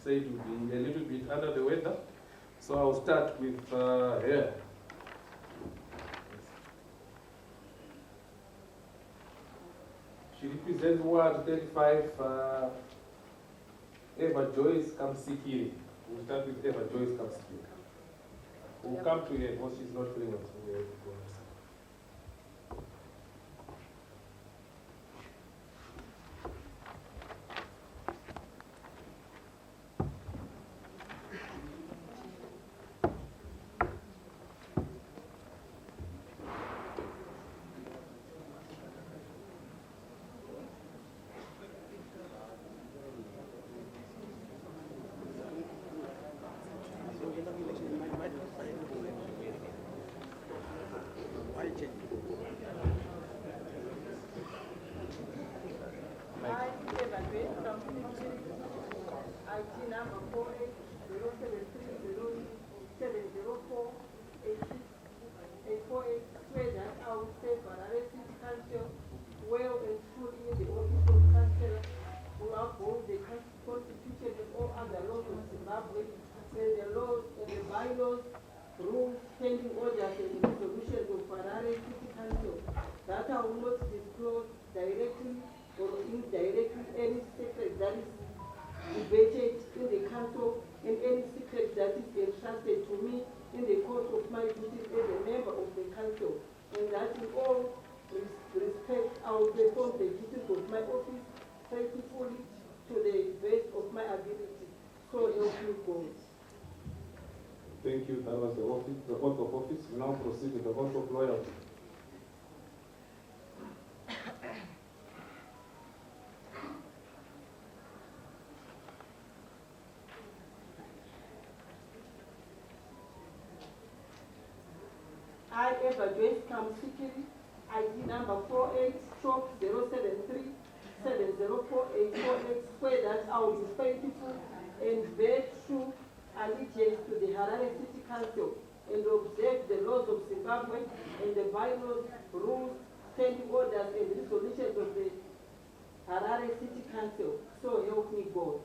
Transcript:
said will be a little bit under the weather. So I'll start with her. She represents Ward 35, Everjoy Kasikire. We'll start with Everjoy Kasikire. We'll come to her because she's not feeling well. ID number 480703070486 swear that I will serve Harare City Council well and truly in the office of Councillor who uphold the Constitution and all other laws of Zimbabwe and the laws and the bylaws, rules, standing orders and resolutions of Harare City Council, that I will not disclose directly or indirectly any secret that is debated in the council and any secret that is entrusted to me in the course of my duties as a member of the council, and that in all respect I will perform the duties of my office faithfully to the best of my ability. So help me God. Thank you. That was the oath of office. We now proceed with the oath of loyalty. I, Everjoy Kasikire, ID number 48-073-704-848, swear that I will be faithful and bear true allegiance to the Harare City Council and observe the laws of Zimbabwe and the bylaws, rules, standing orders and resolutions of the Harare City Council. So help me God.